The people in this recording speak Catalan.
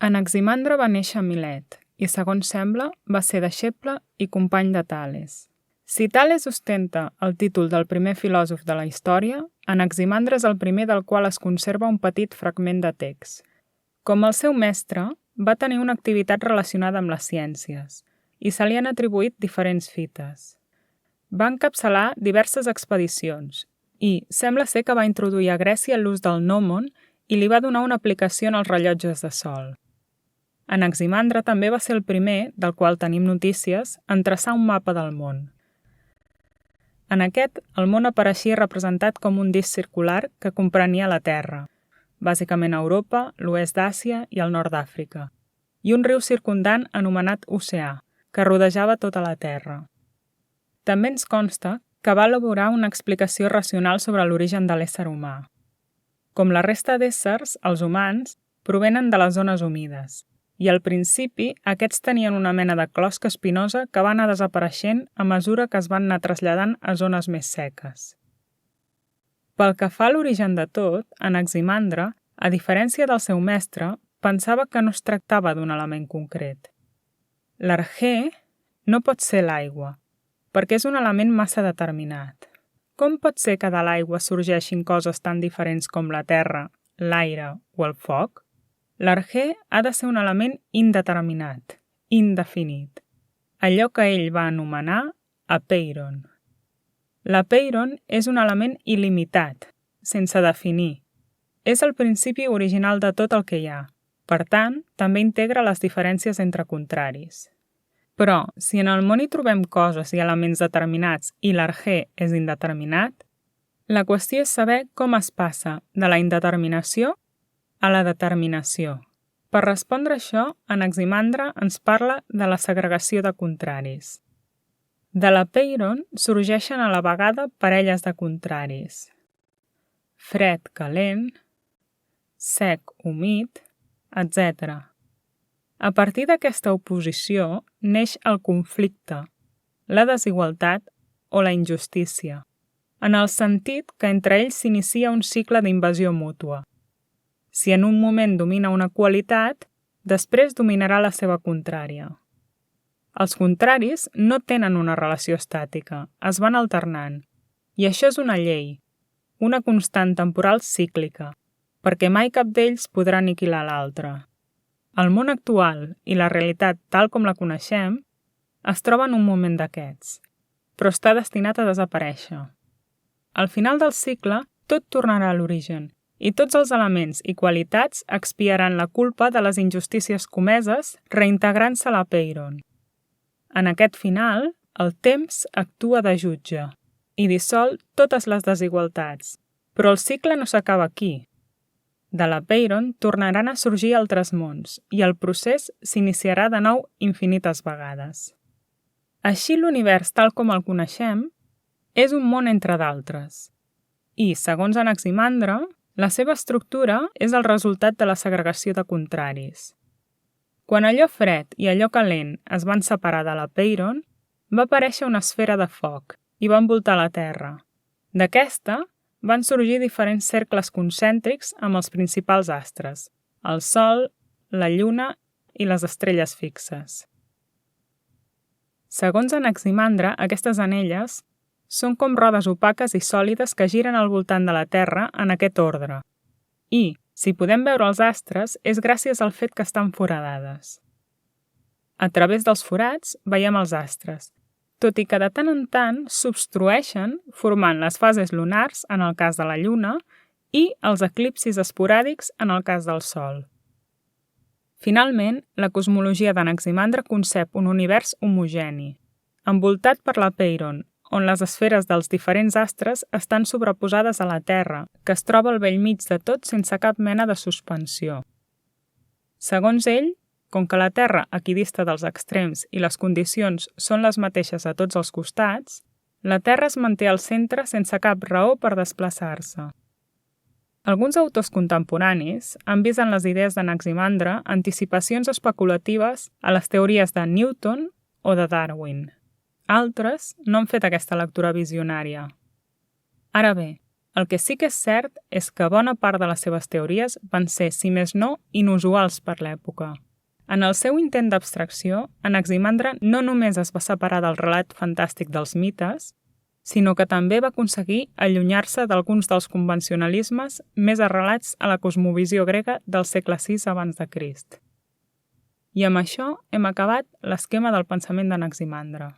Anaximandre va néixer a Milet i, segons sembla, va ser deixeble i company de Tales. Si Tales ostenta el títol del primer filòsof de la història, Anaximandre és el primer del qual es conserva un petit fragment de text. Com el seu mestre, va tenir una activitat relacionada amb les ciències i se li han atribuït diferents fites. Va encapçalar diverses expedicions i sembla ser que va introduir a Grècia l'ús del gnòmon i li va donar una aplicació en els rellotges de sol. Anaximandre també va ser el primer, del qual tenim notícies, en traçar un mapa del món. En aquest, el món apareixia representat com un disc circular que comprenia la Terra, bàsicament Europa, l'oest d'Àsia i el nord d'Àfrica, i un riu circundant anomenat Oceà, que rodejava tota la Terra. També ens consta que va elaborar una explicació racional sobre l'origen de l'ésser humà. Com la resta d'éssers, els humans provenen de les zones humides, i al principi aquests tenien una mena de closca espinosa que va anar desapareixent a mesura que es van anar traslladant a zones més seques. Pel que fa a l'origen de tot, Anaximandre, a diferència del seu mestre, pensava que no es tractava d'un element concret. L'argé no pot ser l'aigua, perquè és un element massa determinat. Com pot ser que de l'aigua sorgeixin coses tan diferents com la terra, l'aire o el foc? L'argé ha de ser un element indeterminat, indefinit, allò que ell va anomenar apeiron. L'apeiron és un element il·limitat, sense definir. És el principi original de tot el que hi ha. Per tant, també integra les diferències entre contraris. Però, si en el món hi trobem coses i elements determinats i l'argé és indeterminat, la qüestió és saber com es passa de la indeterminació a la determinació. Per respondre això, Anaximandre ens parla de la segregació de contraris. De l'apeiron sorgeixen a la vegada parelles de contraris. Fred, calent, sec, humit, etc. A partir d'aquesta oposició neix el conflicte, la desigualtat o la injustícia, en el sentit que entre ells s'inicia un cicle d'invasió mútua. Si en un moment domina una qualitat, després dominarà la seva contrària. Els contraris no tenen una relació estàtica, es van alternant, i això és una llei, una constant temporal cíclica, perquè mai cap d'ells podrà aniquilar l'altre. El món actual i la realitat tal com la coneixem es troba en un moment d'aquests, però està destinat a desaparèixer. Al final del cicle, tot tornarà a l'origen, i tots els elements i qualitats expiaran la culpa de les injustícies comeses reintegrant-se a l'apeiron. En aquest final, el temps actua de jutge i dissol totes les desigualtats, però el cicle no s'acaba aquí. De l'apeiron tornaran a sorgir altres mons i el procés s'iniciarà de nou infinites vegades. Així l'univers tal com el coneixem és un món entre d'altres i, segons Anaximandre, la seva estructura és el resultat de la segregació de contraris. Quan allò fred i allò calent es van separar de l'apeiron, va aparèixer una esfera de foc i va envoltar la Terra. D'aquesta van sorgir diferents cercles concèntrics amb els principals astres, el Sol, la Lluna i les estrelles fixes. Segons Anaximandre, aquestes anelles són com rodes opaques i sòlides que giren al voltant de la Terra en aquest ordre. I, si podem veure els astres, és gràcies al fet que estan foradades. A través dels forats veiem els astres, tot i que de tant en tant s'obstrueixen formant les fases lunars en el cas de la Lluna i els eclipsis esporàdics en el cas del Sol. Finalment, la cosmologia d'Anaximandre concep un univers homogeni, envoltat per l'apeiron, on les esferes dels diferents astres estan sobreposades a la Terra, que es troba al bell mig de tot sense cap mena de suspensió. Segons ell, com que la Terra equidista dels extrems i les condicions són les mateixes a tots els costats, la Terra es manté al centre sense cap raó per desplaçar-se. Alguns autors contemporanis han vist en les idees d'Anaximandre anticipacions especulatives a les teories de Newton o de Darwin. Altres no han fet aquesta lectura visionària. Ara bé, El que sí que és cert és que bona part de les seves teories van ser, si més no, inusuals per l'època. En el seu intent d'abstracció, Anaximandre no només es va separar del relat fantàstic dels mites, sinó que també va aconseguir allunyar-se d'alguns dels convencionalismes més arrelats a la cosmovisió grega del segle VI abans de Crist. I amb això hem acabat l'esquema del pensament d'Anaximandre.